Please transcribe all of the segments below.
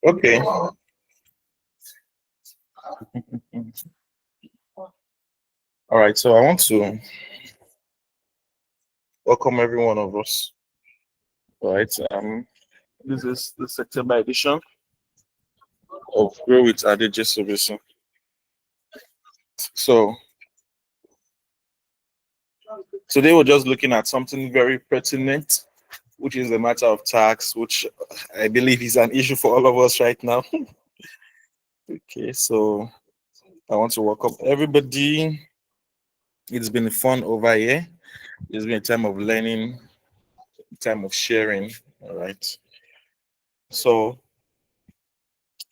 Okay. All right. So I want to welcome every one of us. All right. This is the September edition of Grow with Adejesubisi. So today we're just looking at something very pertinent, which is the matter of tax, which I believe is an issue for all of us right now. Okay, so I want to welcome everybody. It's been fun over here. It's been a time of learning, time of sharing. All right. So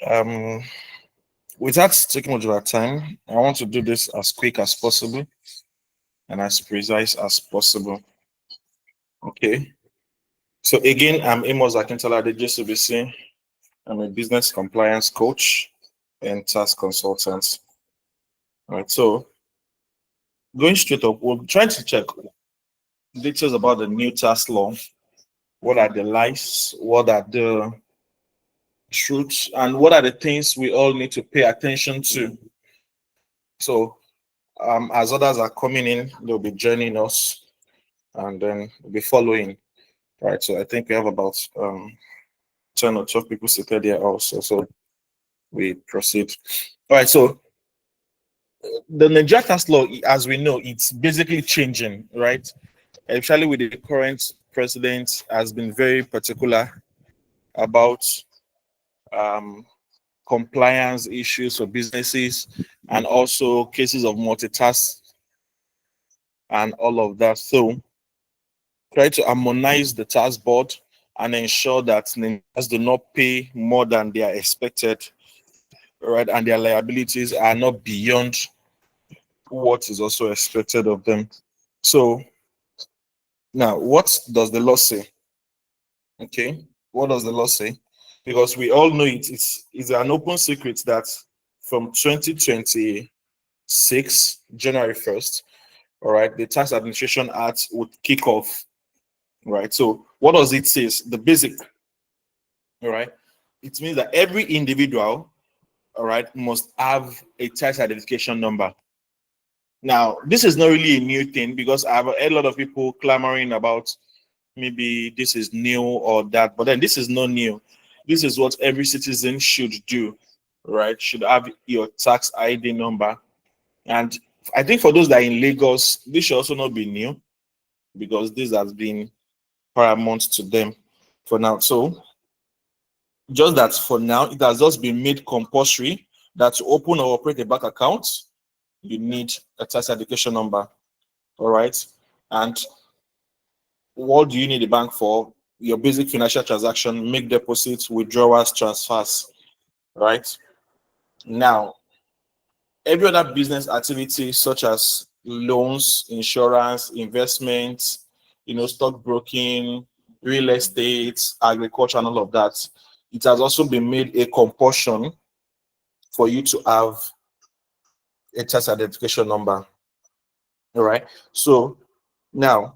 um without taking much of our time, I want to do this as quick as possible and as precise as possible. Okay. So again, I'm Amos Akintala Adejesubisi. I'm a business compliance coach and tax consultant. All right. So going straight up, we're trying to check details about the new tax law. What are the lies? What are the truths? And what are the things we all need to pay attention to? So as others are coming in, they'll be joining us and then we'll be following. Right. So I think we have about 10 or 12 people seated there also. So we proceed. All right. So the Nigeria tax law, as we know, it's basically changing, right? Especially with the current president, has been very particular about compliance issues for businesses and also cases of multitask and all of that. So try to harmonize the tax board and ensure that Nigerians do not pay more than they are expected, right? And their liabilities are not beyond what is also expected of them. So now, what does the law say? Okay, what does the law say? Because we all know it's an open secret that from 2026, January 1st, all right, the Tax Administration Act would kick off, right? So what does it say? The basic, all right, it means that every individual, all right, must have a tax identification number. Now, this is not really a new thing because I have a lot of people clamoring about maybe this is new or that, but then this is not new. This is what every citizen should do, right? Should have your tax ID number. And I think for those that are in Lagos, this should also not be new because this has been paramount to them for now. So just that for now, it has just been made compulsory that to open or operate a bank account, you need a tax identification number. All right. And what do you need a bank for? Your basic financial transaction, make deposits, withdrawals, transfers, right? Now, every other business activity such as loans, insurance, investments, stockbroking, real estate, agriculture, and all of that, it has also been made a compulsion for you to have a tax identification number. All right. So now,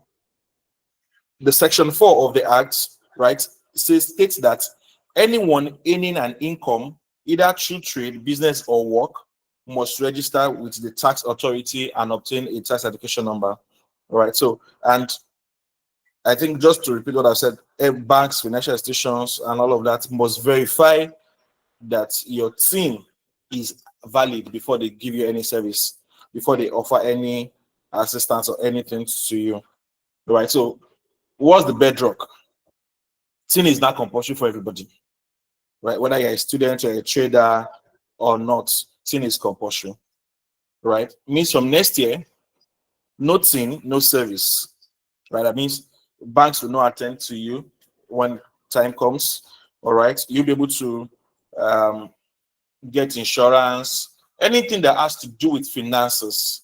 the section 4 of the act, right, states that anyone earning an income, either through trade, business, or work, must register with the tax authority and obtain a tax identification number. All right. So, and I think just to repeat what I said, banks, financial institutions, and all of that must verify that your team is valid before they give you any service, before they offer any assistance or anything to you. All right. So, what's the bedrock? TIN is not compulsory for everybody, right? Whether you're a student or a trader or not, TIN is compulsory, right? Means from next year, no TIN, no service, right? That means banks will not attend to you when time comes, all right? You'll be able to get insurance, anything that has to do with finances,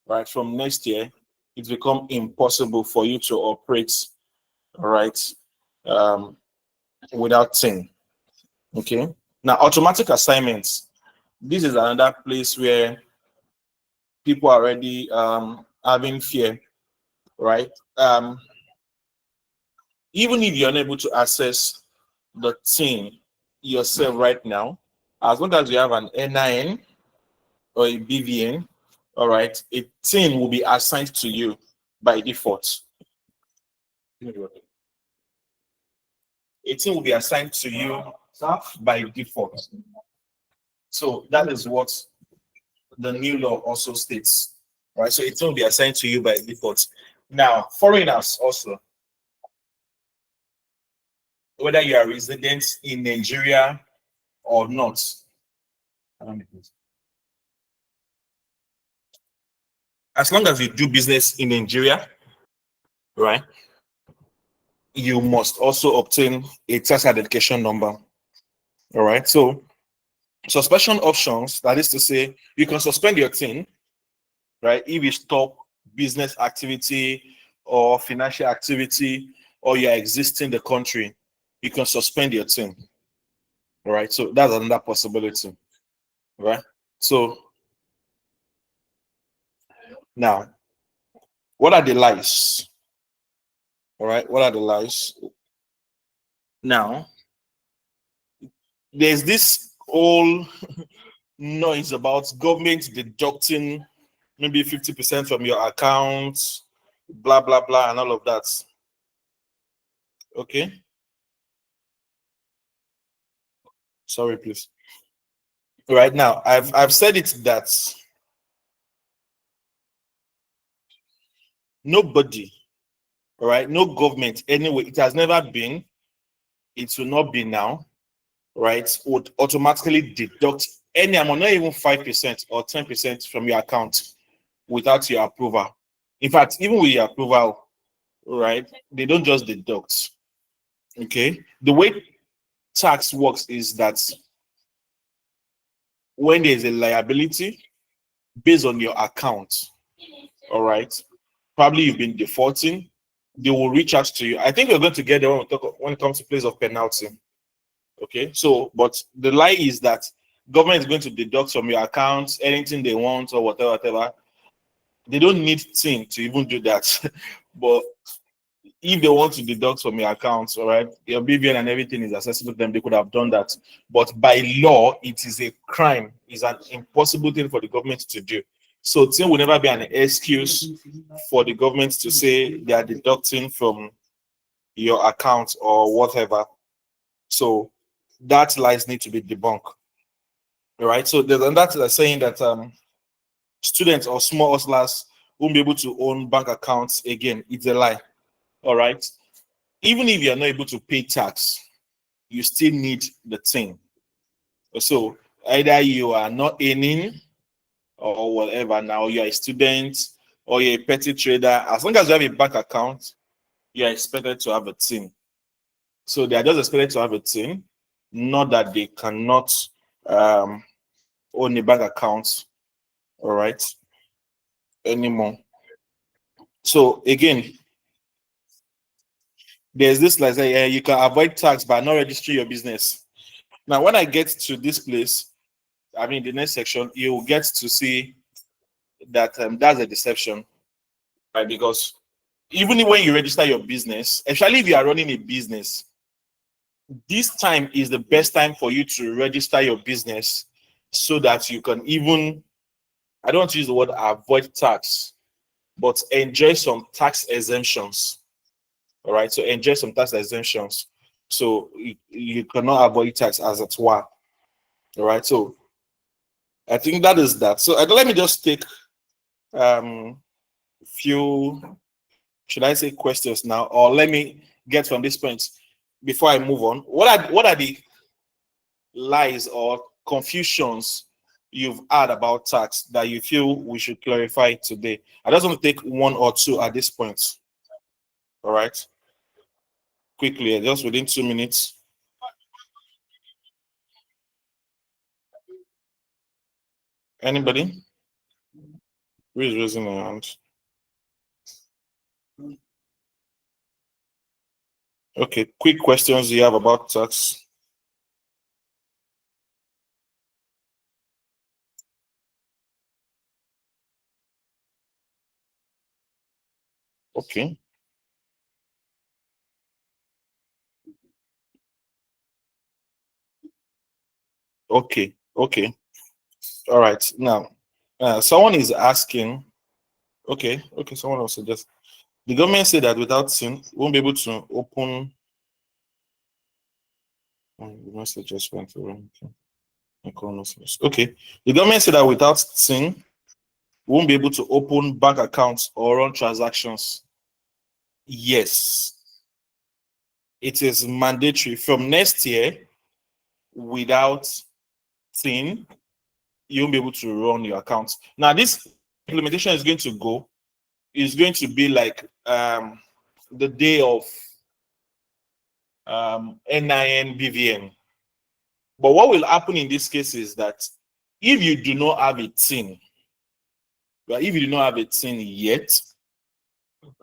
right? From next year, it's become impossible for you to operate, all right, without TIN. Okay. Now, automatic assignments. This is another place where people are already having fear, right? Even if you're unable to access the thing yourself right now, as long as you have an NIN or a BVN, all right, a thing will be assigned to you by default. A thing will be assigned to you by default. So that is what the new law also states, right? So it will be assigned to you by default. Now, foreigners also, whether you are resident in Nigeria or not, as long as you do business in Nigeria, right, you must also obtain a tax identification number. All right. So suspension options, that is to say, you can suspend your thing, right? If you stop business activity or financial activity or you're existing in the country, you can suspend your thing. All right. So that's another possibility. Right. So now, what are the lies? All right. What are the lies? Now, there's this whole noise about government deducting maybe 50% from your account, blah, blah, blah, and all of that. Okay. Sorry, please. Right now, I've said it that nobody, all right, no government, anyway, it has never been, it will not be now, right, would automatically deduct any amount, not even 5% or 10% from your account without your approval. In fact, even with your approval, right, they don't just deduct. Okay. The way tax works is that when there's a liability based on your account, all right, probably you've been defaulting, they will reach out to you. I think we're going to get there when it comes to place of penalty. Okay, so but the lie is that government is going to deduct from your accounts anything they want or whatever. They don't need team to even do that. But if they want to deduct from your accounts, all right, your BVN and everything is accessible to them, they could have done that. But by law, it is a crime. It's an impossible thing for the government to do. So it will never be an excuse for the government to say they are deducting from your account or whatever. So that lies need to be debunked. All right. So there's and that's saying that students or small hustlers won't be able to own bank accounts again. It's a lie. All right. Even if you're not able to pay tax, you still need the thing. So either you are not earning or whatever, now you're a student or you're a petty trader, as long as you have a bank account, you're expected to have a thing. So they are just expected to have a thing, not that they cannot um, own a bank account, all right, anymore. So again, there's this like you can avoid tax by not registering your business. Now, when I get to this place, I mean the next section, you will get to see that that's a deception, right? Because even when you register your business, especially if you are running a business, this time is the best time for you to register your business so that you can even, I don't want to use the word avoid tax, but enjoy some tax exemptions. All right. So enjoy some tax exemptions. So you cannot avoid tax as it were. All right. So I think that is that. So let me just take few, should I say questions now, or let me get from this point before I move on. What are the lies or confusions you've had about tax that you feel we should clarify today? I just want to take one or two at this point. All right. Quickly, just within 2 minutes. Anybody? Who is raising their hand? Okay, quick questions you have about tax. Okay. Okay. Okay. All right. Now, someone is asking. Okay. Okay. Someone else suggests the government said that without sin, won't be able to open. The message just went through. Okay. The government said that without sin, won't be able to open bank accounts or run transactions. Yes, it is mandatory from next year. Without sin, you won't be able to run your accounts. Now, this implementation is going to be like the day of NIN BVN. But what will happen in this case is that if you do not have a tin, but if you do not have a tin yet,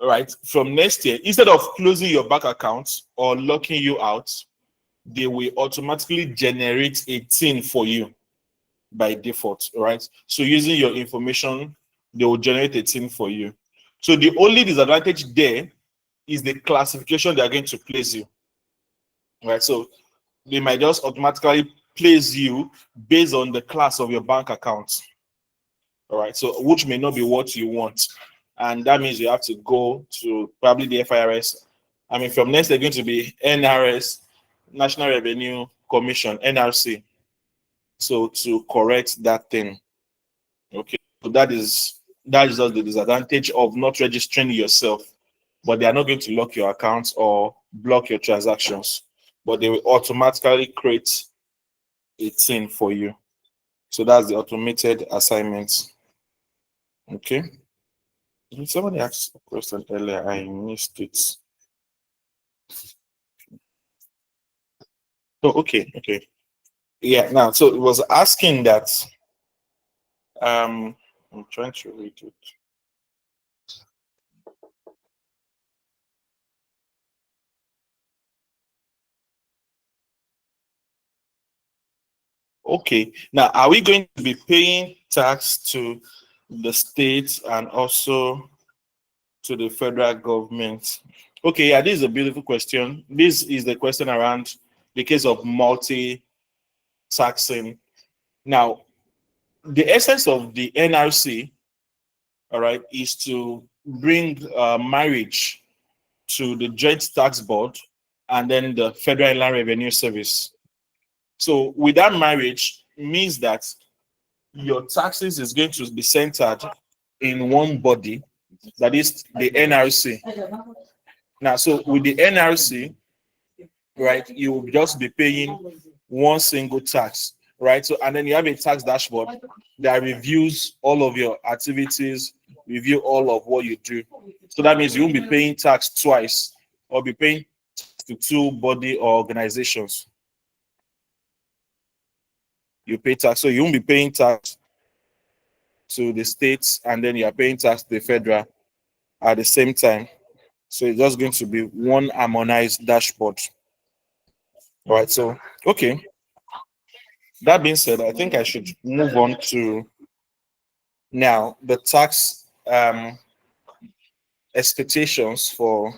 right, from next year, instead of closing your bank account or locking you out, they will automatically generate a tin for you by default, right? So using your information, they will generate a tin for you. So the only disadvantage there is the classification they are going to place you, right? So they might just automatically place you based on the class of your bank account, all right? So which may not be what you want. And that means you have to go to probably the FIRS. I mean, from next, they're going to be NRS, National Revenue Commission, NRC. So to correct that thing. Okay. So that is just the disadvantage of not registering yourself. But they are not going to lock your accounts or block your transactions. But they will automatically create a thing for you. So that's the automated assignment. Okay. Somebody asked a question earlier. I missed it. Oh, okay, okay. Yeah, now so it was asking that I'm trying to read it. Okay, now are we going to be paying tax to the states and also to the federal government? Okay, yeah, this is a beautiful question. This is the question around the case of multi-taxing. Now, the essence of the NRC, all right, is to bring marriage to the Joint Tax Board and then the Federal Inland Revenue Service. So with that marriage means that your taxes is going to be centered in one body, that is the NRC. Now, so with the NRC, right, you will just be paying one single tax, right? So, and then you have a tax dashboard that reviews all of your activities, review all of what you do. So that means you won't be paying tax twice or be paying to two body or organizations. You pay tax, so you won't be paying tax to the states and then you are paying tax to the federal at the same time. So it's just going to be one harmonized dashboard. All right. So, okay. That being said, I think I should move on to now the tax expectations for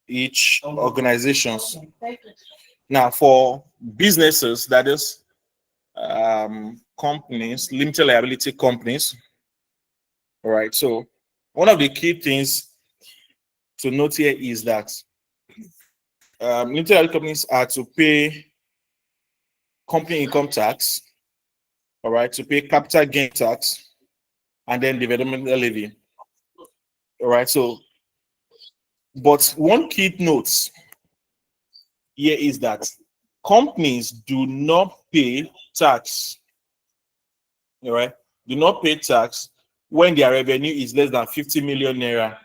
each organizations. Now, for businesses, that is companies, limited liability companies. All right. So, one of the key things to note here is that limited liability companies are to pay company income tax, all right, to pay capital gain tax, and then developmental levy. All right. So, but one key note here is that companies do not pay tax, all right, do not pay tax when their revenue is less than 50 million naira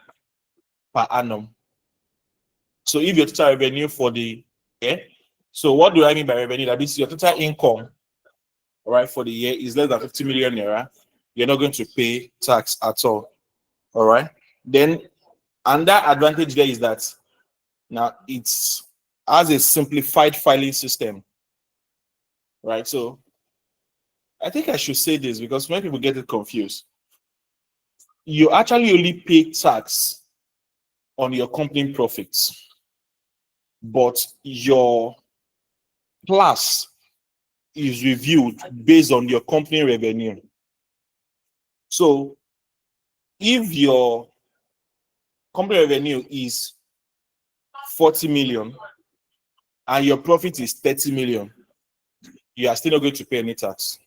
per annum. So if your total revenue for the year, so what do I mean by revenue? That is your total income, all right, for the year is less than 50 million naira, you're not going to pay tax at all. All right. Then another advantage there is that now it's has a simplified filing system, right? So I think I should say this because many people get it confused. You actually only pay tax on your company profits, but your class is reviewed based on your company revenue. So if your company revenue is 40 million and your profit is 30 million, you are still not going to pay any tax.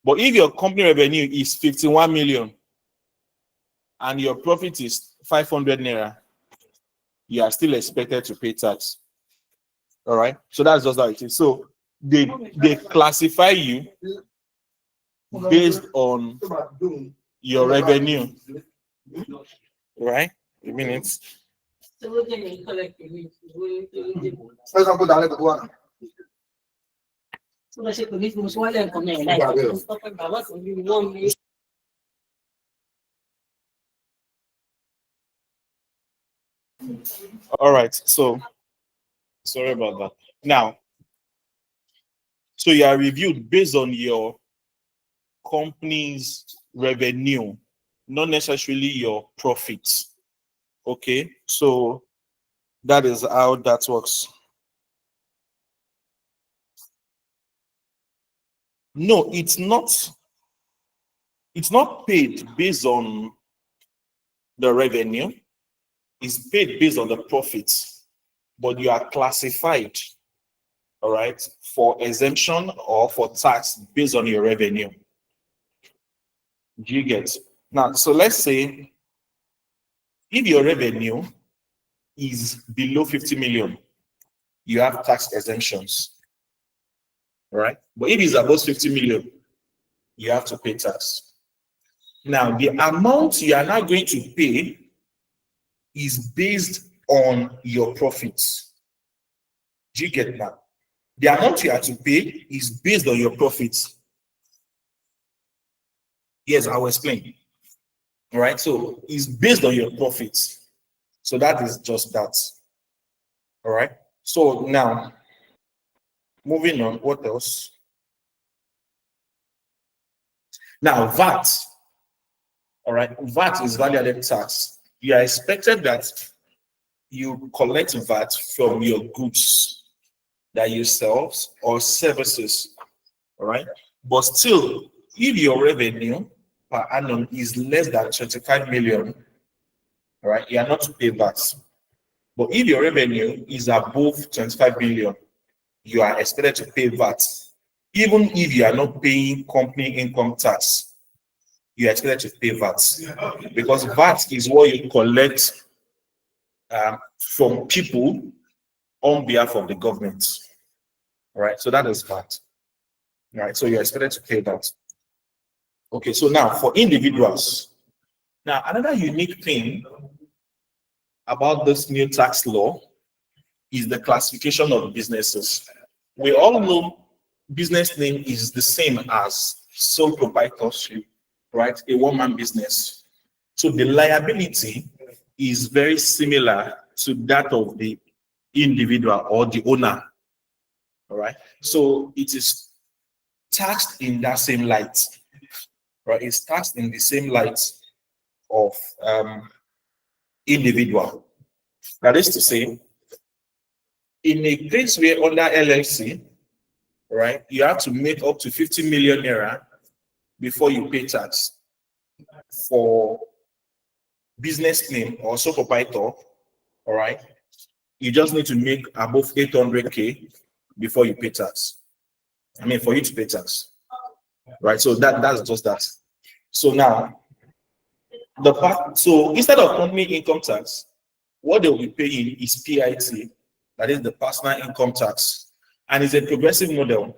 But if your company revenue is 51 million and your profit is 500 naira, you are still expected to pay tax. All right. So that's just how it is. So they classify you based on your revenue. Right? A minute. All right. So sorry about that. Now, so you are reviewed based on your company's revenue, not necessarily your profits. Okay, so that is how that works. No, it's not. It's not paid based on the revenue. It's paid based on the profits, but you are classified, all right, for exemption or for tax based on your revenue. Do you get? Now, so let's say if your revenue is below 50 million, you have tax exemptions, all right? But if it's above 50 million, you have to pay tax. Now, the amount you are now going to pay is based on your profits. Do you get that? The amount you have to pay is based on your profits. Yes, I will explain. All right, so it's based on your profits. So that is just that. All right, so now moving on, what else? Now, VAT. All right, VAT is value-added tax. You are expected that you collect VAT from your goods that you sell or services. All right, but still, if your revenue per annum is less than 25 million, all right, you are not to pay VAT. But if your revenue is above 25 million, you are expected to pay VAT. Even if you are not paying company income tax, you are expected to pay VAT, because VAT is what you collect from people on behalf of the government. All right, so that is VAT. All right, so you're expected to pay that. Okay, so now for individuals, now another unique thing about this new tax law is the classification of businesses. We all know business name is the same as sole proprietorship, right? A one-man business. So the liability is very similar to that of the individual or the owner. All right. So it is taxed in that same light. Right? It's taxed in the same light of individual. That is to say, in a case where under LLC, right, you have to make up to 50 million naira before you pay tax. For business name or sole proprietor, all right, you just need to make above 800K before you pay tax. I mean, for you to pay tax, right? So that's just that. So now, so instead of company income tax, what they will be paying is PIT, that is the personal income tax, and it's a progressive model.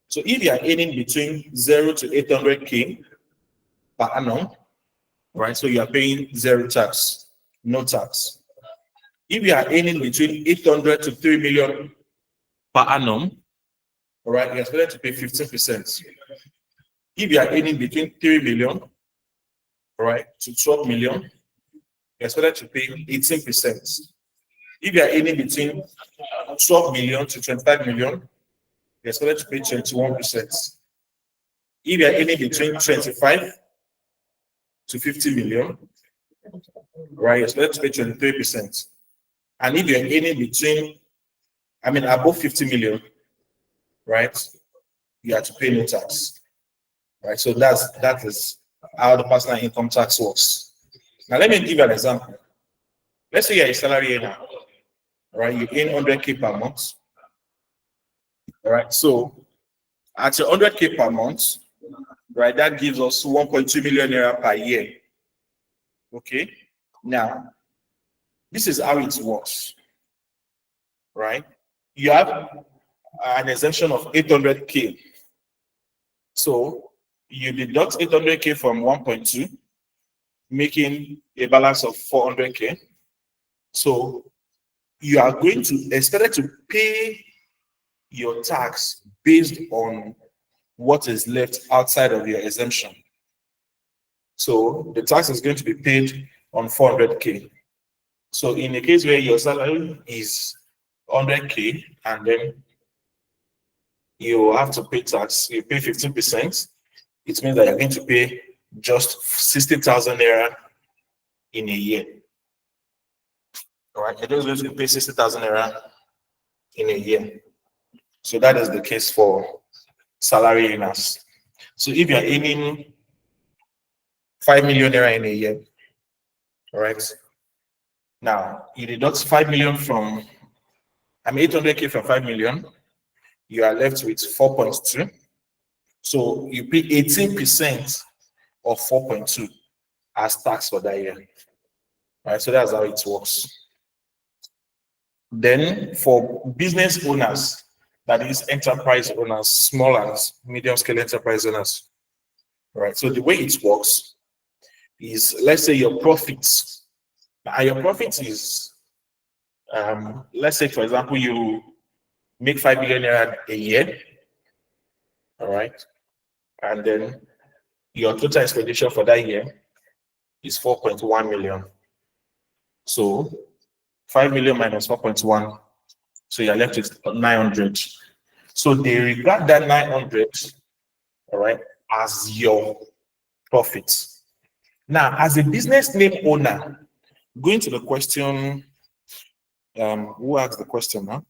So if you are earning between 0 to 800K per annum, right? So you are paying zero tax, no tax. If you are earning between 800 to 3 million per annum, all right, you're expected to pay 15%. If you are earning between 3 million, all right, to 12 million, you're expected to pay 18%. If you are earning between 12 million to 25 million, you're expected to pay 21%. If you are earning between 25 to 50 million, right? So let's pay 23%. And if you're earning between, above 50 million, right, you have to pay no tax, right? So that is how the personal income tax works. Now, let me give you an example. Let's say you're a salary earner, right? You earn 100K per month, all right? So at your 100K per month, right, that gives us 1.2 million naira per year. Okay. Now, this is how it works, right? You have an exemption of 800K. So you deduct 800K from 1.2, making a balance of 400K. So you are going to expect to pay your tax based on what is left outside of your exemption. So the tax is going to be paid on 400K. So in a case where your salary is 100K and then you have to pay tax, you pay 15%, it means that you're going to pay just 60,000 naira in a year. All right, you're just going to pay 60,000 naira in a year. So that is the case for salary earners. So if you're earning 5 million naira in a year, all right, now you deduct 5 million from, 800K from 5 million, you are left with 4.2. So you pay 18% of 4.2 as tax for that year. All right, so that's how it works. Then for business owners, that is enterprise owners, small and medium scale enterprise owners. All right, so the way it works is, let's say your profits, and your profits is, let's say for example, you make 5 million naira a year, all right, and then your total expenditure for that year is 4.1 million. So 5 million minus 4.1, so you're left with 900. So they regard that 900, all right, as your profits. Now, as a business name owner, going to the question, who asked the question now?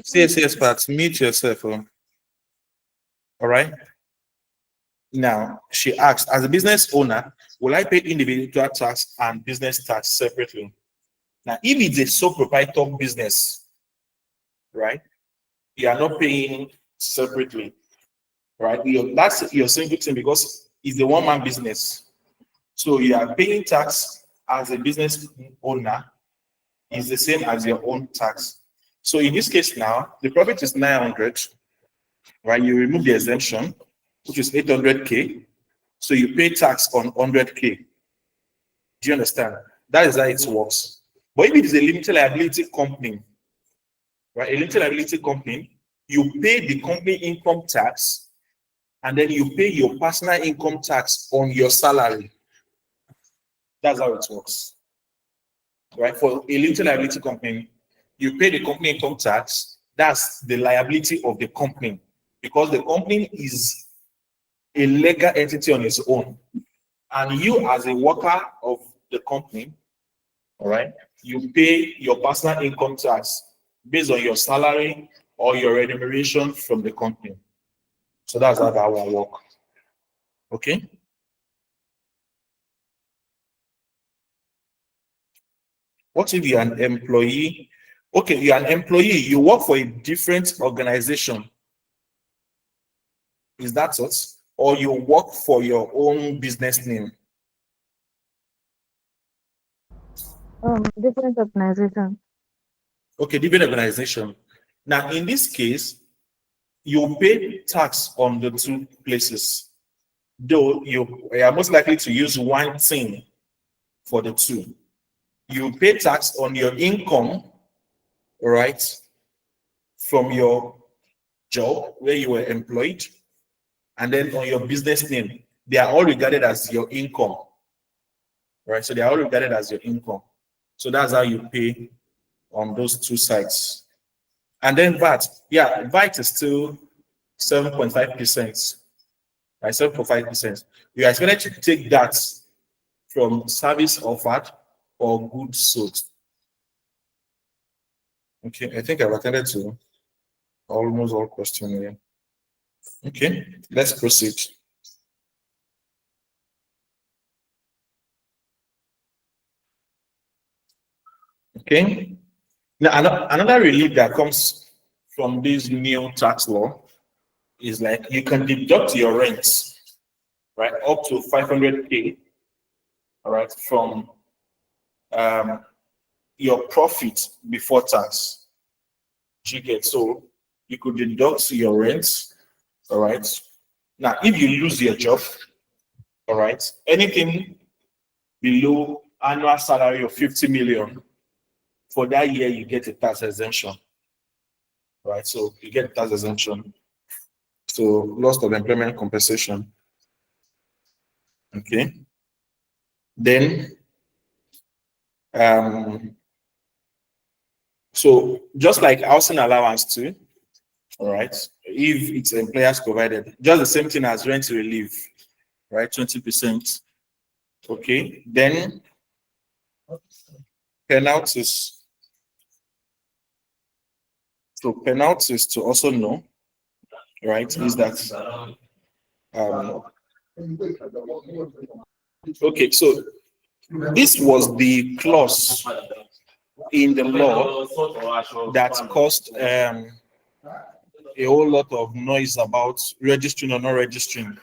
CSCS part, mute yourself. All right. Now, she asked, as a business owner, will I pay individual tax and business tax separately? Now, if it's a sole proprietor business, right, you are not paying separately, right? That's your single thing because it's a one-man business. So you are paying tax as a business owner is the same as your own tax. So in this case now, the profit is 900, right? You remove the exemption, which is 800K. So you pay tax on 100K. Do you understand? That is how it works. But if it is a limited liability company, right? A limited liability company, you pay the company income tax and then you pay your personal income tax on your salary. That's how it works. Right? For a limited liability company, you pay the company income tax. That's the liability of the company because the company is a legal entity on its own. And you, as a worker of the company, all right, you pay your personal income tax based on your salary or your remuneration from the company. So that's how that one works. Okay. What if you're an employee? Okay, you're an employee, you work for a different organization. Is that it? Or you work for your own business name? Different organization. Okay, different organization. Now, in this case, you pay tax on the two places, though you are most likely to use one thing for the two. You pay tax on your income, right, from your job where you were employed, and then on your business name. They are all regarded as your income, right? So they are all regarded as your income. So that's how you pay on those two sides. And then VAT, yeah, VAT is still 7.5%, right? 7.5%. You are expected to take that from service offered or goods sold. Okay, I think I've attended to almost all questions here. Okay, let's proceed. Okay, now another relief that comes from this new tax law is like you can deduct your rents, right, up to 500K, all right, from um, your profit before tax. You get so you could deduct your rent, all right. Now, if you lose your job, all right, anything below annual salary of 50 million for that year, you get a tax exemption, right? So you get tax exemption. So loss of employment compensation. Okay. Then so just like housing allowance too, all right, if it's employers provided, just the same thing as rent relief, right? 20%. Okay. Then penalties. So penalties to also know, right, is that um okay, so this was the clause in the law that caused a whole lot of noise about registering or not registering,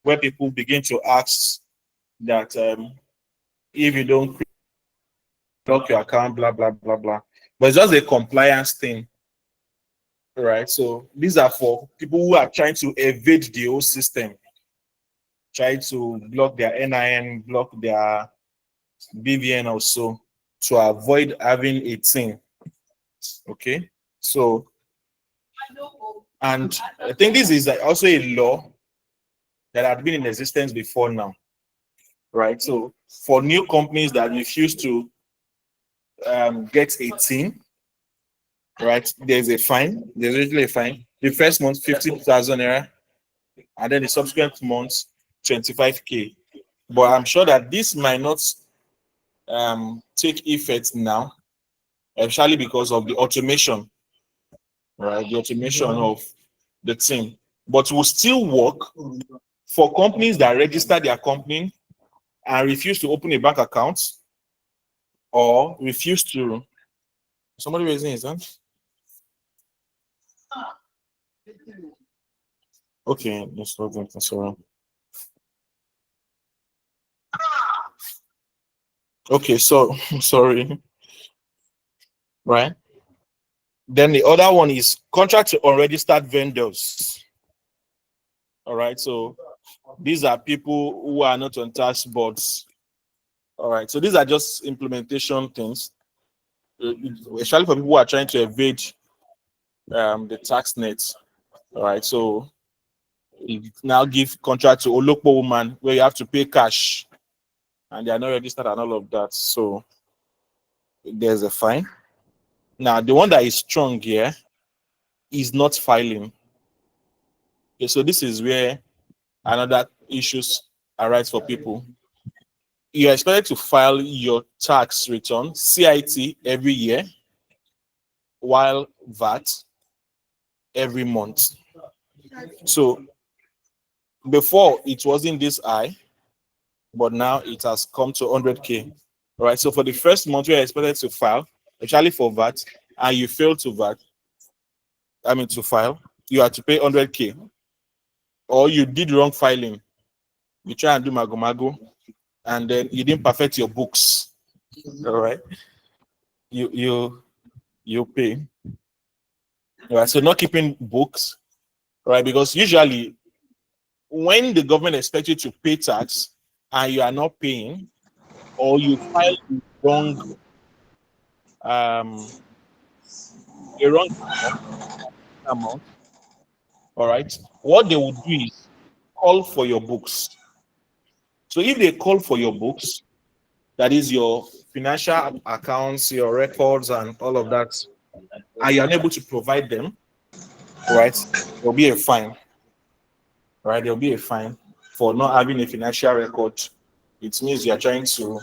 where people begin to ask that if you don't lock your account, blah blah blah blah. But it's just a compliance thing, right? So these are for people who are trying to evade the whole system, try to block their NIN, block their BVN also to avoid having a thing. Okay, so and I think this is also a law that had been in existence before now, right? So for new companies that refuse to get 18, right, there's a fine. There's usually a fine. The first month, 50,000 naira, and then the subsequent months, 25K. But I'm sure that this might not take effect now, especially because of the automation, right? The automation of the thing. But will still work for companies that register their company and refuse to open a bank account or refuse to. Somebody raising his hand? Okay, let's log in. Sorry. Okay, so sorry. Right. Then the other one is contract to unregistered vendors. All right. So these are people who are not on tax boards. All right. So these are just implementation things, especially for people who are trying to evade the tax nets. All right. So you now give contract to Olokpo woman where you have to pay cash and they are not registered and all of that. So there's a fine. Now, the one that is strong here is not filing. Okay, so this is where another issues arise for people. You are expected to file your tax return, CIT, every year, while VAT every month. So before it wasn't this high, but now it has come to 100K. All right. So for the first month, you are expected to file, especially for VAT, and you fail to to file, you have to pay 100K. Or you did wrong filing. You try and do mago, and then you didn't perfect your books. All right. You pay. All right. So not keeping books, right? Because usually when the government expects you to pay tax and you are not paying, or you file the wrong um a wrong amount, all right, what they will do is call for your books. So if they call for your books, that is your financial accounts, your records, and all of that, and you're unable to provide them, right, there'll be a fine. Right, there'll be a fine for not having a financial record. It means you're trying to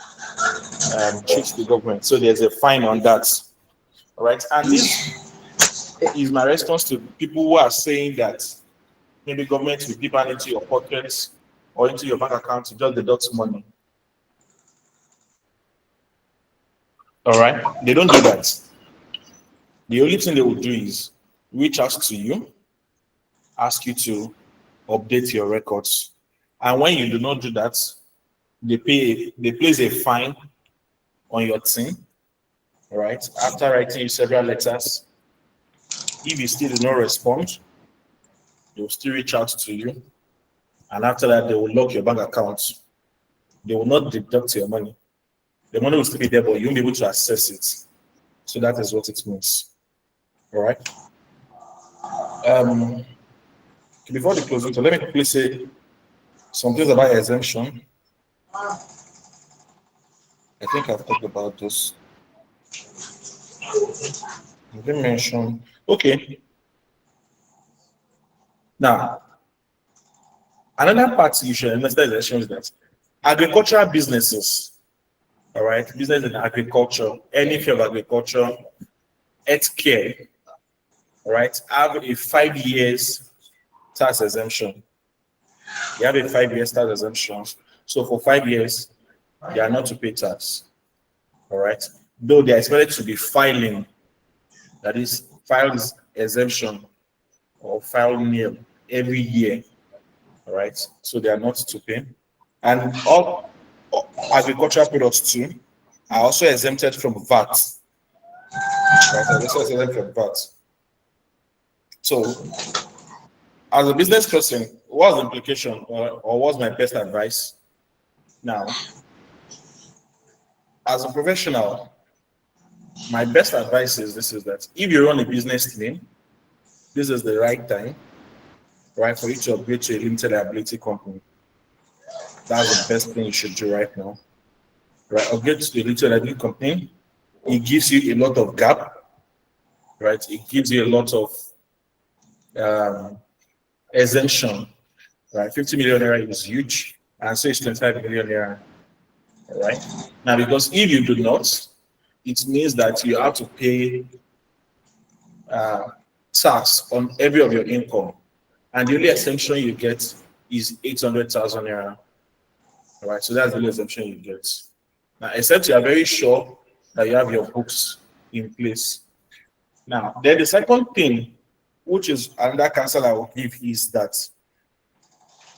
cheat the government. So there's a fine on that. All right, and this is my response to people who are saying that maybe government will dip into your pockets or into your bank account to just deduct money. All right, they don't do that. The only thing they will do is reach out to you, ask you to update your records, and when you do not do that, they place a fine on your team. All right, after writing you several letters, if you still do not respond, they will still reach out to you, and after that, they will lock your bank account. They will not deduct your money. The money will still be there, but you won't be able to access it. So that is what it means. All right. Before the closing, so let me quickly say some things about exemption. I think I've talked about this. I didn't mention. Okay. Now, another part you should understand is that agricultural businesses, all right, business in agriculture, any field of agriculture, healthcare, all right, have a 5 years tax exemption. They have a 5 years tax exemption. So for 5 years, they are not to pay tax. All right. Though they are expected to be filing, that is, files exemption or file nil every year. All right. So they are not to pay. And all agricultural products too are also exempted from VAT. Right. Are also exempted from VAT. So, as a business person, what's the implication or what's my best advice? Now, as a professional, my best advice is that if you run a business team, this is the right time, right, for you to upgrade to a limited liability company. That's the best thing you should do right now. Right, upgrade to a limited liability company. It gives you a lot of gap, right? It gives you a lot of exemption, right? 50 million naira is huge, and so it's 25 million naira, right? Now, because if you do not, it means that you have to pay tax on every of your income, and the only exemption you get is 800,000 naira, right? So that's the only exemption you get. Now, except you are very sure that you have your books in place. Now, then the second thing, which is another counsel I will give, is that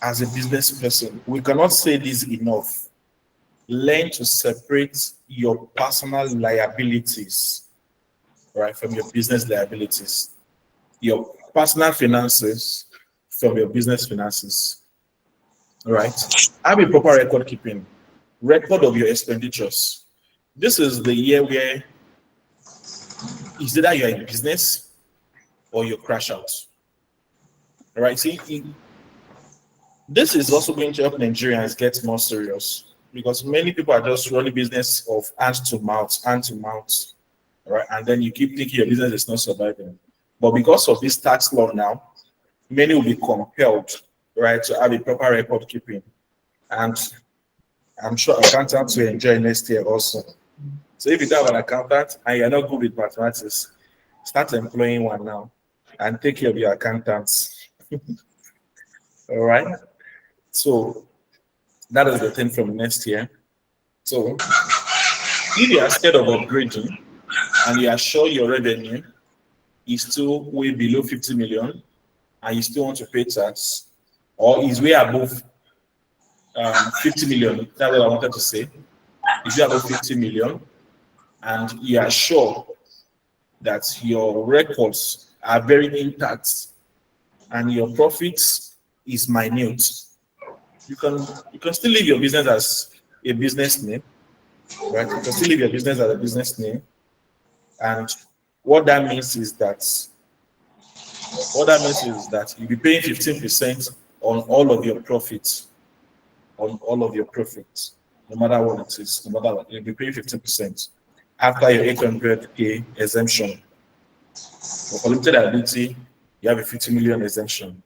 as a business person, we cannot say this enough. Learn to separate your personal liabilities, right, from your business liabilities. Your personal finances from your business finances, right? Have a proper record keeping, record of your expenditures. This is the year where it's either you're in business or you crash out. All right, see, this is also going to help Nigerians get more serious, because many people are just running business of hand to mouth, right? And then you keep thinking your business is not surviving. But because of this tax law now, many will be compelled, right, to have a proper record keeping. And I'm sure accountants will enjoy next year also. So if you don't have an accountant and you're not good with mathematics, start employing one now and take care of your accountants. All right. So that is the thing from next year. So if you are scared of upgrading and you are sure your revenue is still way below 50 million and you still want to pay tax, or is way above 50 million, that's what I wanted to say. If you have above 50 million and you are sure that your records are very intact and your profits is minute, you can still leave your business as a business name, right? You can still leave your business as a business name, and what that means is that you'll be paying 15% on all of your profits, no matter what it is, no matter what, you'll be paying 15% after your 800K exemption. But for limited liability, you have a 50 million exemption.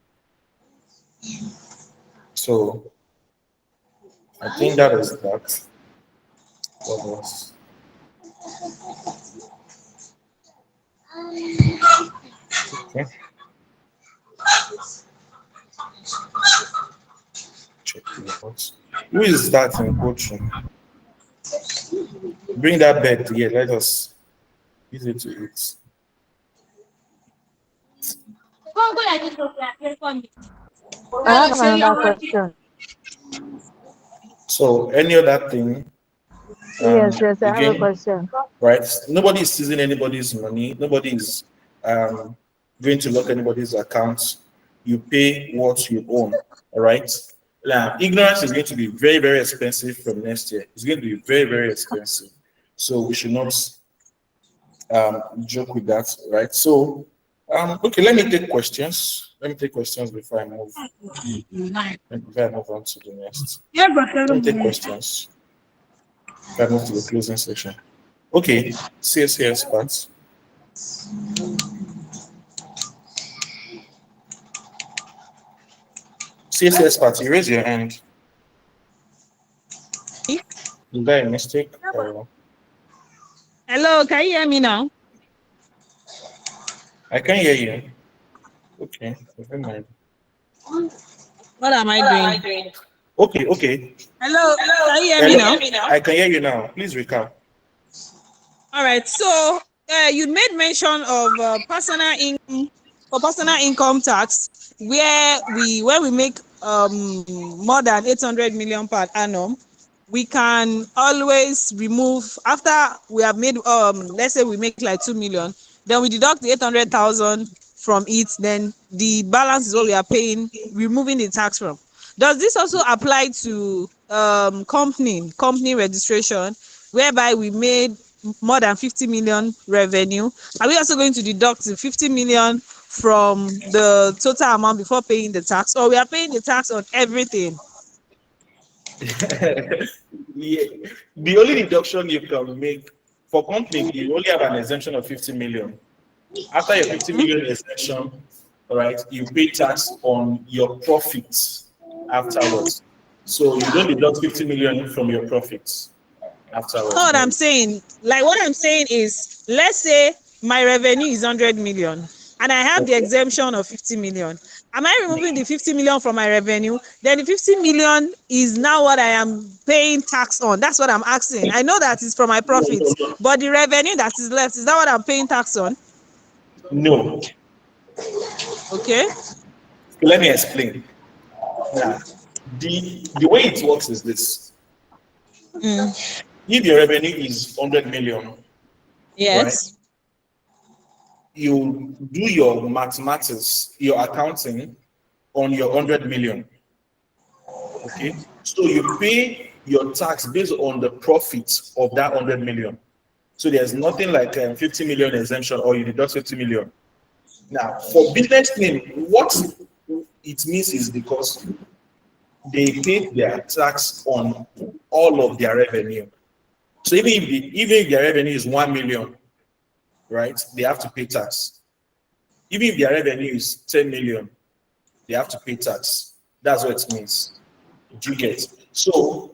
So I think that is that. What else? Okay. Check the reports. Who is that in coaching? Bring that bed here. Let us use it to eat. I have another question. So any other thing? Yes, I have a Again, question. right? Nobody is seizing anybody's money. Nobody is going to lock anybody's accounts. You pay what you own. All right. Now, ignorance is going to be very, very expensive from next year. It's going to be very, very expensive. So we should not joke with that, right? So, okay, let me take questions. Let me take questions before I move. Before I move on to the next. Let me take questions. Before I move to the closing section. Okay, CSA experts. CSA experts, you raise your hand. Is that a mistake? Hello, can you hear me now? I can hear you. Okay, never mind. What am I doing? Okay. Hello, can you hear me now? I can hear you now. Please recap. All right. So you made mention of personal income tax, where when we make more than 800 million per annum, we can always remove after we have made let's say we make like 2 million, then we deduct the 800,000 from it, then the balance is what we are paying, removing the tax from. Does this also apply to company registration, whereby we made more than 50 million revenue? Are we also going to deduct the 50 million from the total amount before paying the tax, or we are paying the tax on everything? Yeah. The only deduction you can make for company, you only have an exemption of 50 million. After your 50 million exemption, all right, you pay tax on your profits afterwards. So you don't deduct 50 million from your profits afterwards. What I'm saying is, let's say my revenue is 100 million and I have the exemption of 50 million. Am I removing the 50 million from my revenue? Then the 50 million is now what I am paying tax on. That's what I'm asking. I know that is from my profits, but the revenue that is left, is that what I'm paying tax on? No. Okay. Let me explain. Now, the way it works is this. If your revenue is 100 million, yes, right, you do your mathematics, your accounting on your 100 million. Okay, so you pay your tax based on the profits of that 100 million. So there's nothing like 50 million exemption or you deduct 50 million. Now, for business name, what it means is because they pay their tax on all of their revenue. So even if their revenue is 1 million, right, they have to pay tax. Even if their revenue is 10 million, they have to pay tax. That's what it means. Do you get? So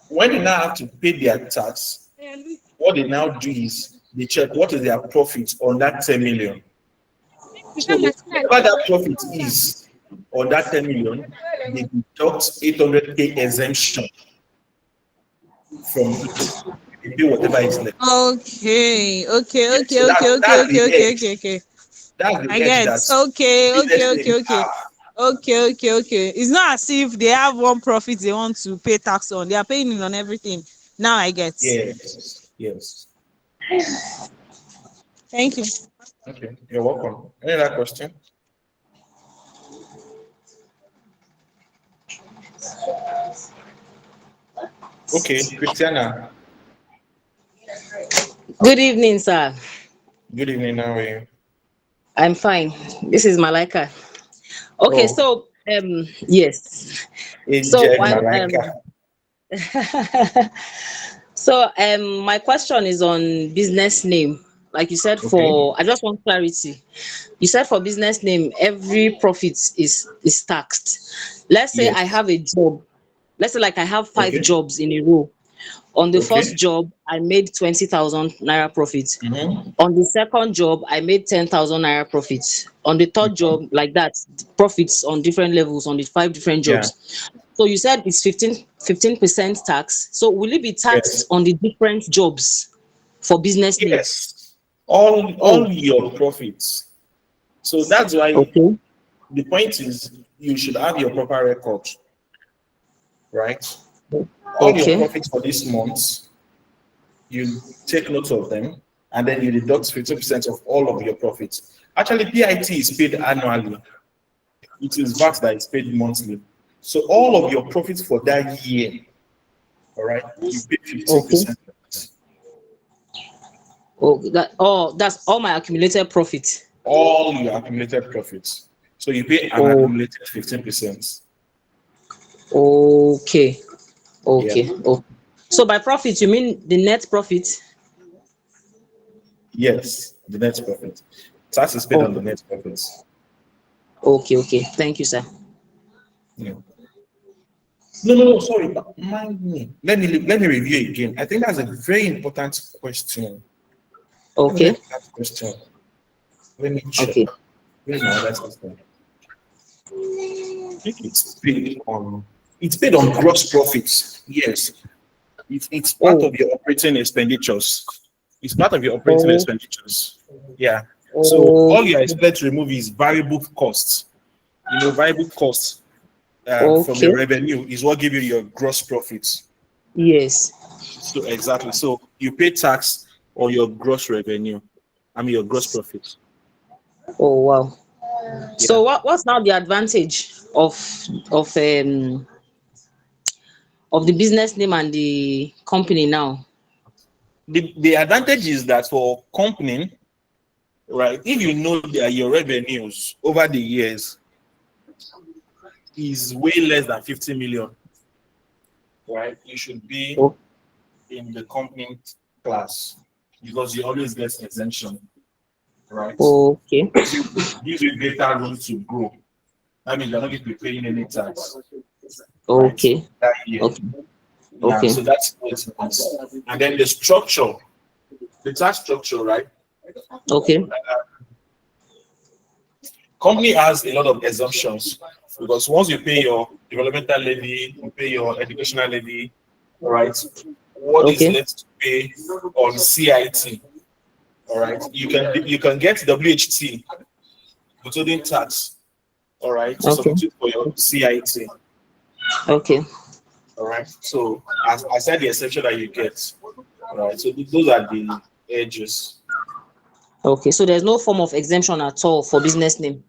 when they now have to pay their tax, what they now do is they check what is their profit on that 10 million. So whatever that profit is on that 10 million, they deduct 800K exemption from it. They pay whatever is left. Okay. That's the I edge get. that Okay. It's not as if they have one profit they want to pay tax on. They are paying it on everything. Now I get. Yes. Thank you. Okay, you're welcome. Any other question? Okay, Christiana. Good evening, sir. Good evening. How are you? I'm fine. This is Malika. Okay, so yes. So Malika. so my question is on business name. like you said, Okay. I just want clarity. You said for business name, every profit is taxed. Let's say I Yes. have a job. Let's say like I have 5 jobs Okay. in a row. On the first Okay. job, I made 20,000 naira profit. Mm-hmm. On the second job, I made 10,000 naira profit. On the third job, like that, profits on different levels on the 5 different Yeah. jobs. So you said it's 15% tax. So will it be taxed Yes. on the different jobs for business name? Yes. All Oh, your profits. So that's why okay. the point is you should have your proper record, right? All your Okay. profits for this month, you take note of them, and then you deduct 50% of all of your profits. Actually, PIT is paid annually. It is VAT that is paid monthly. So all of your profits for that year, all right, you pay Okay. 15%. That's all my accumulated profit. All your accumulated profits. So you pay an Oh, accumulated 15%. okay. Yeah. Okay. Oh. So by profit, you mean the net profit? Yes, the net profit. Tax is paid on the Oh, net profits. okay. Okay. Thank you, sir. Yeah. No, sorry. Mind me. Let me review again. I think that's a very important question. Very Okay. important question. Let me check. Okay. Where's my other system? I think it's paid on gross profits. Yes. It's part Oh, of your operating expenditures. It's part of your operating oh, expenditures. Yeah. So oh, all you expect to remove is variable costs. Variable costs from okay. your revenue is what give you your gross profits. Yes. So exactly. So you pay tax on your gross revenue. I mean your gross profits. Oh, wow. Yeah. So what's now the advantage of um of the business name and the company now? The advantage is that for company, right? If you know that your revenues over the years is way less than 50 million, right? You should be Oh, in the company class because you always get exemption, right? okay. Gives you greater room to grow. That means you're not going to be paying any tax, right? Okay. That year. Okay. Yeah, Okay. so that's what it is. And then the structure, the tax structure, right? Okay. Company has a lot of exemptions because once you pay your developmental levy, you pay your educational levy, right? What is Okay. left to pay on CIT? All right, you can get WHT, withholding tax, all right, to Okay. substitute for your CIT. Okay. All right. So as I said, the exception that you get. All right. So those are the edges. Okay. So there's no form of exemption at all for business name.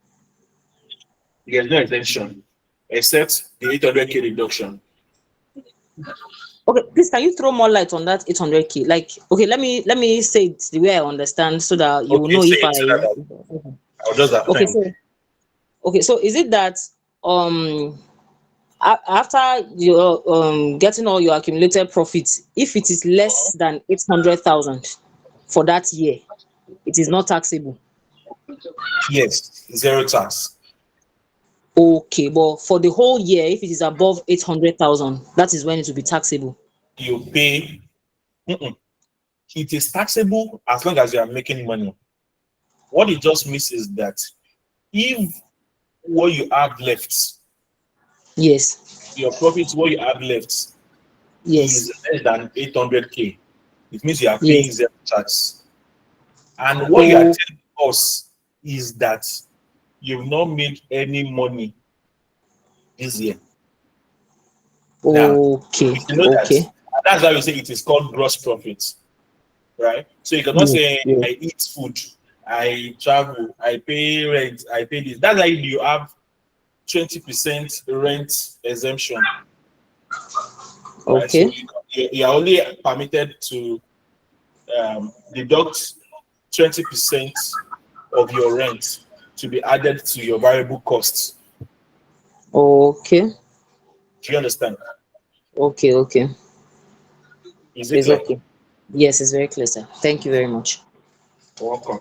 There's no exemption except the 800K reduction. Okay, please can you throw more light on that 800K? Like, okay, let me say it the way I understand so that you will Okay, know say if it so that I. I'll just Okay, affirm. so is it that um after you getting all your accumulated profits, if it is less than 800,000 for that year, it is not taxable? Yes, zero tax. Okay, but for the whole year, if it is above 800,000, that is when it will be taxable. You pay. Mm-mm. It is taxable as long as you are making money. What it just means is that if what you have left, Yes. your profits, what you have left is Yes. less than 800K, it means you are paying Yes. zero tax. And what you are Oh, telling us is that you've not made any money this year. Now, okay. you should know that. Okay. And that's why we say it is called gross profit, right? So you cannot Yes. say, Yes. I eat food, I travel, I pay rent, I pay this. That's why you have 20% rent exemption, right? So Okay. you are only permitted to deduct 20% of your rent to be added to your variable costs. Okay. Do you understand? Okay. Okay. Is it It's clear? okay. Yes, it's very clear, sir. Thank you very much. Welcome.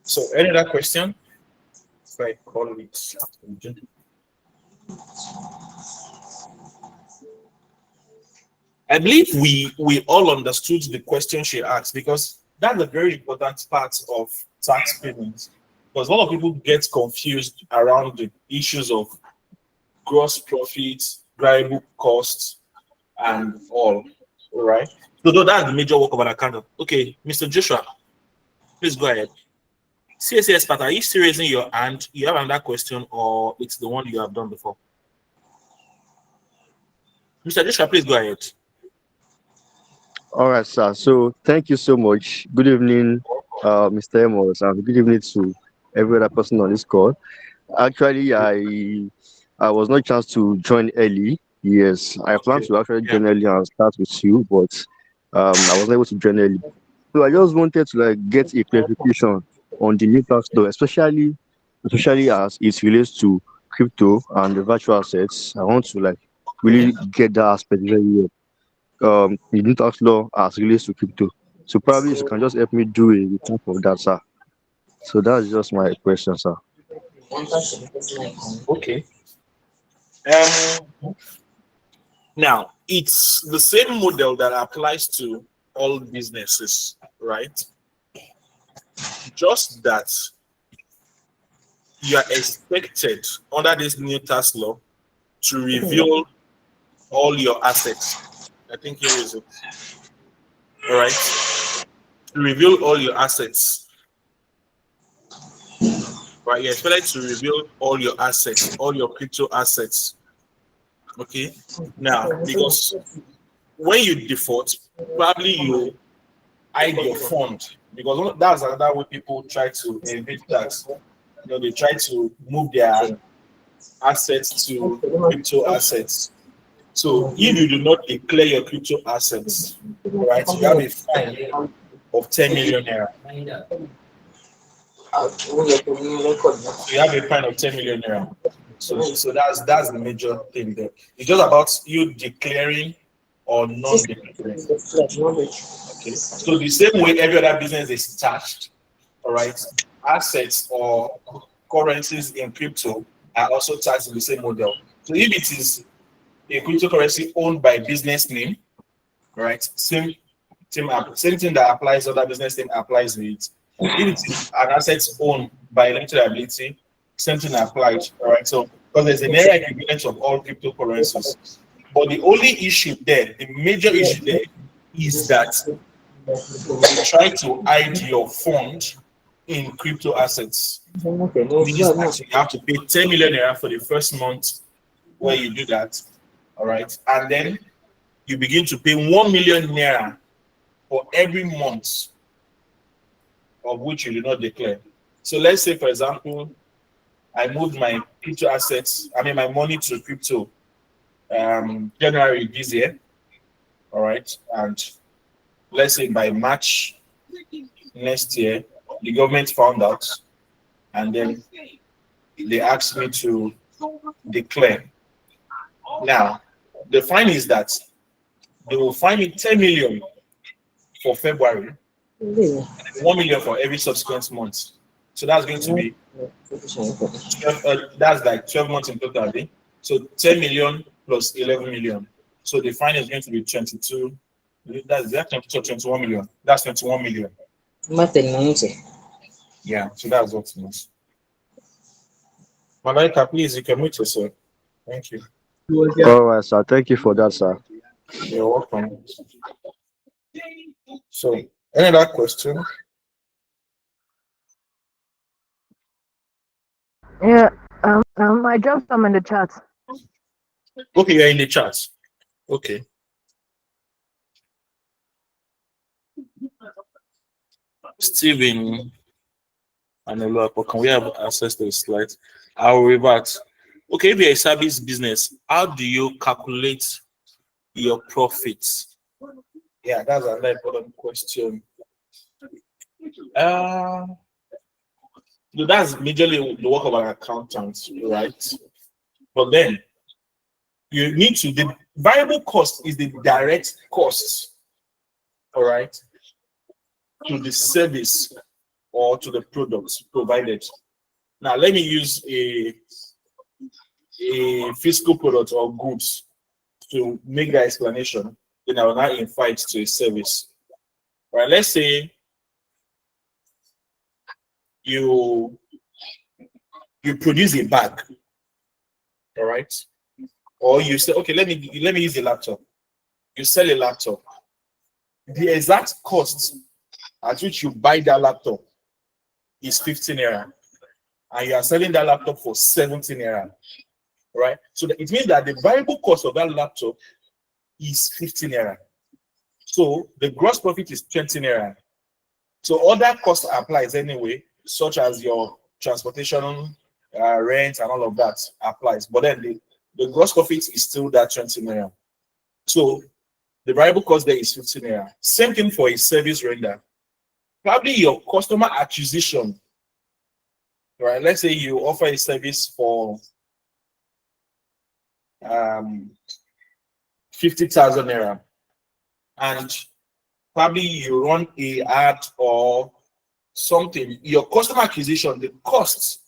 So, any other question? If I call it. I believe we all understood the question she asked, because that's a very important part of tax payments. Because a lot of people get confused around the issues of gross profits, variable costs, and all. All right. So that's the major work of an accountant. Okay, Mr. Joshua, please go ahead. CSS part, are you still raising your hand? You have another question, or it's the one you have done before? Mr. Joshua, please go ahead. All right, sir. So thank you so much. Good evening, Mr. Amos, and good evening to every other person on this call. Actually, I was not chance to join early. Yes, I planned to actually join early and start with you, but I wasn't able to join early. So I just wanted to get a clarification on the new tax law, especially as it relates to crypto and the virtual assets. I want to really get that aspect very well. The new tax law as relates to crypto. So probably you can just help me do a recap of that, sir. So that's just my question, sir. Okay. Now it's the same model that applies to all businesses, right? Just that you are expected under this new tax law to reveal all your assets. I think here is it. All right. To reveal all your assets. Right. You're expected to reveal all your assets, all your crypto assets. Okay. Now, because when you default, probably you hide your fund, because that's another way people try to evade tax. They try to move their assets to crypto assets. So if you do not declare your crypto assets, right, you have a fine of 10 million naira. So you have a fine of 10 million naira. So that's the major thing there. It's just about you declaring or non-declaring. Okay. So the same way every other business is taxed, all right, assets or currencies in crypto are also taxed in the same model. So if it is a cryptocurrency owned by business name, right, same thing that applies, other business name applies with it. If it is an asset owned by limited liability, same thing applies, all right. So because there's a naira equivalent of all cryptocurrencies. But the only issue there, the major issue there, is that you try to hide your fund in crypto assets. Meaning that you have to pay 10 million naira for the first month where you do that. All right. And then you begin to pay 1 million naira for every month of which you do not declare. So let's say, for example, I moved my crypto assets, my money to crypto January this year. All right. And let's say by March next year, the government found out, and then they asked me to declare. Now, the fine is that they will fine me 10 million for February, 1 million for every subsequent month. So that's going to be 12, that's like 12 months in total. So 10 million plus 11 million. So the fine is going to be 22. That's 21 million. That's 21 million. Yeah, so that's what it means. Malaika, please, you can mute yourself. Thank you. All right, sir. Thank you for that, sir. You're welcome. So, any other question? Yeah. I dropped some in the chat. Okay, you're in the chat. Okay. Steven and can we have access to the slides? I'll revert. Okay, if you're a service business, how do you calculate your profits? Yeah, that's another important question. That's majorly the work of an accountant, right? But then you need to, the variable cost is the direct cost all right, to the service or to the products provided. Now, let me use a physical product or goods to make the explanation. Then I will now invite to a service. All right, let's say you produce a bag, all right, or you say, okay, let me use a laptop. You sell a laptop. The exact cost at which you buy that laptop is 15 naira, and you are selling that laptop for 17 naira, right? So it means that the variable cost of that laptop is 15 naira. So the gross profit is 20 naira. So other costs applies anyway, such as your transportation, rent, and all of that applies. But then the gross profit is still that 20 naira. So the variable cost there is 15 naira. Same thing for a service render. Probably your customer acquisition, right? Let's say you offer a service for 50,000 naira, and probably you run a ad or something. Your customer acquisition, the cost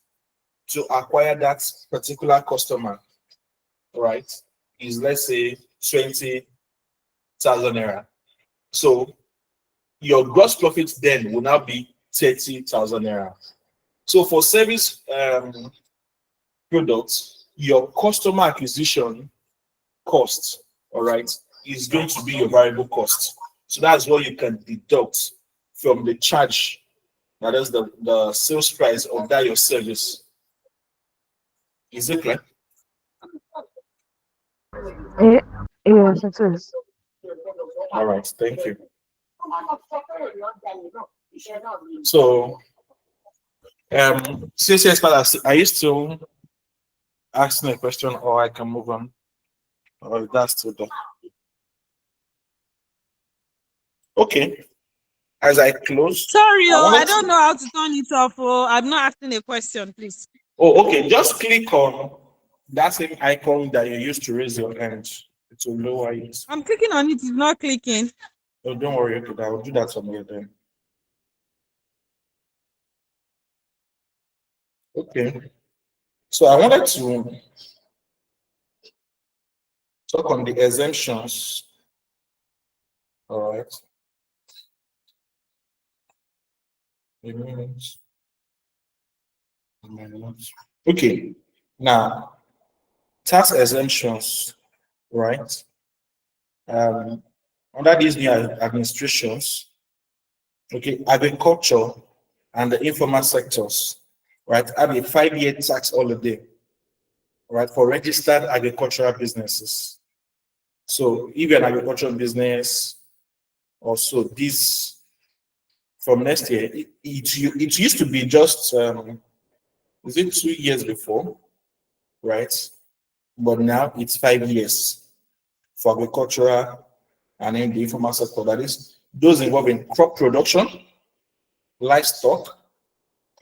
to acquire that particular customer, right, is, let's say, 20,000 naira. So your gross profit then will now be 30,000 naira. So for service products, your customer acquisition cost, all right, is going to be your variable cost. So that's what you can deduct from the charge, that is the sales price of that your service. Is it clear? Yes, it is. All right, thank you. So, CCS, are you still asking a question, or I can move on? Or that's still done? Okay. As I close, Sorry, I wanted I don't to. know how to turn it off. I'm not asking a question, please. Oh, okay. Just click on that same icon that you used to raise your hand. It will lower it. I'm clicking on it, it's not clicking. Oh, don't worry, okay, I will do that somewhere then. Okay. So I wanted to talk on the exemptions. All right. A minute. A minute. Okay. Now, tax exemptions, right? Under these new administrations, okay, agriculture and the informal sectors, right, have a 5-year tax holiday, right, for registered agricultural businesses. So if you're an agricultural business, also this from next year, it used to be just is it 2 years before, right? But now it's 5 years for agricultural and in the informal sector. That is those involved in crop production, livestock,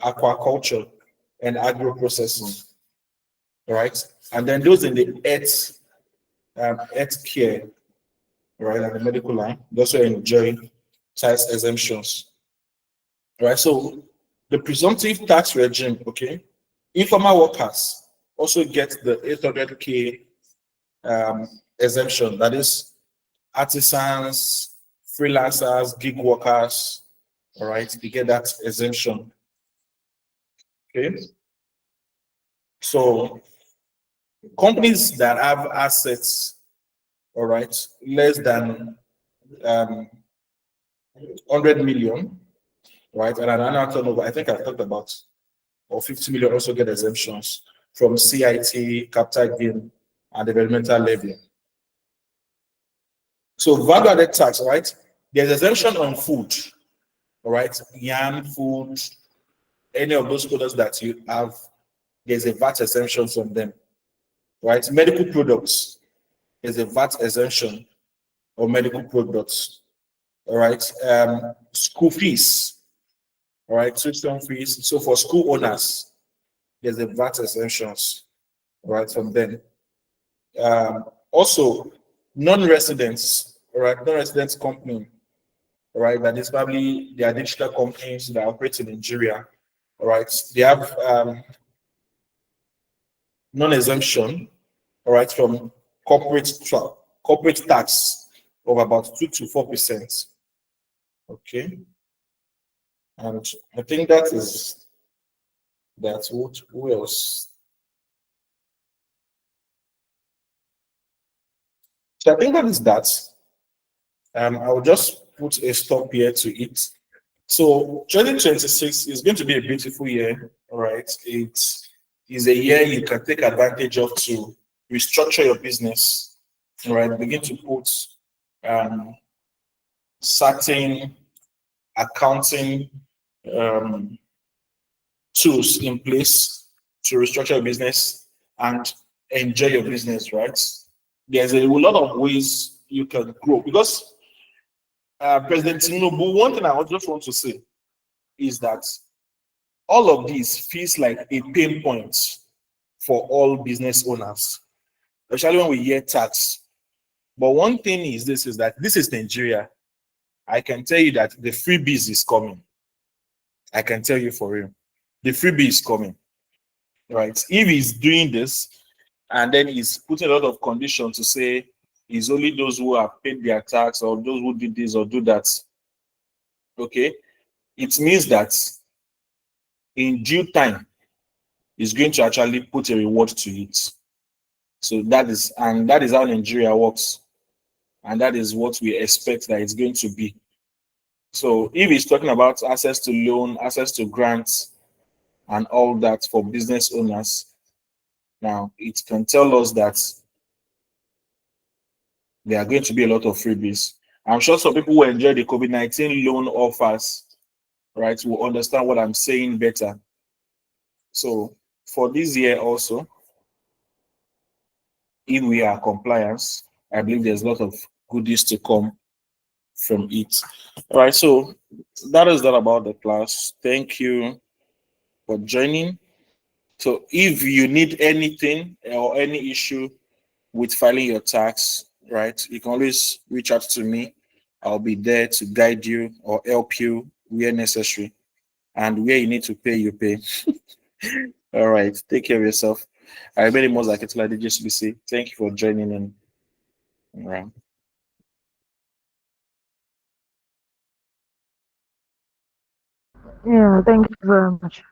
aquaculture, and agro processing, right? And then those in the health care, right, and the medical line, they also enjoy tax exemptions, right? So the presumptive tax regime, okay, informal workers also get the 800K exemption. That is artisans, freelancers, gig workers, all right, they get that exemption. Okay. So companies that have assets, all right, less than 100 million, right, and an annual turnover, I think I've talked about, or 50 million also get exemptions from CIT, capital gain, and developmental levy. So value added tax, right? There's exemption on food, all right, yam, food, any of those products that you have, there's a VAT exemption from them, right? Medical products, there's a VAT exemption on medical products, all right? School fees, all right, tuition fees. So for school owners, there's a VAT exemptions, right, from them. Also, non-residents, all right, non-residents company, right? That is probably they are digital companies that operate in Nigeria, all right? They have non-exemption, all right, from corporate tax of about 2 to 4%. Okay, and I think that's what. Who else? So I think that is that. I'll just put a stop here to it. So 2026 is going to be a beautiful year, all right? It is a year you can take advantage of to restructure your business, all right? Begin to put um, certain accounting um, tools in place to restructure your business and enjoy your business, right? There's a lot of ways you can grow because President Tinubu, one thing I just want to say is that all of this feels like a pain point for all business owners, especially when we hear tax. But one thing is this is that this is Nigeria. I can tell you that the freebies is coming. I can tell you for real. The freebie is coming. Right? If he's doing this and then he's putting a lot of conditions to say it's only those who have paid their tax or those who did this or do that. Okay, it means that in due time is going to actually put a reward to it. So that is how Nigeria works, and that is what we expect that it's going to be. So if he's talking about access to loan, access to grants, and all that for business owners, now it can tell us that there are going to be a lot of freebies. I'm sure some people who enjoy the COVID-19 loan offers, right, will understand what I'm saying better. So for this year also, if we are compliance, I believe there's a lot of goodies to come from it. All right, so that is that about the class. Thank you for joining. So if you need anything or any issue with filing your tax, right, you can always reach out to me. I'll be there to guide you or help you where necessary. And where you need to pay, you pay. All right, take care of yourself. I remain most like Adejesubisi. Thank you for joining in. All right. Yeah, thank you very much.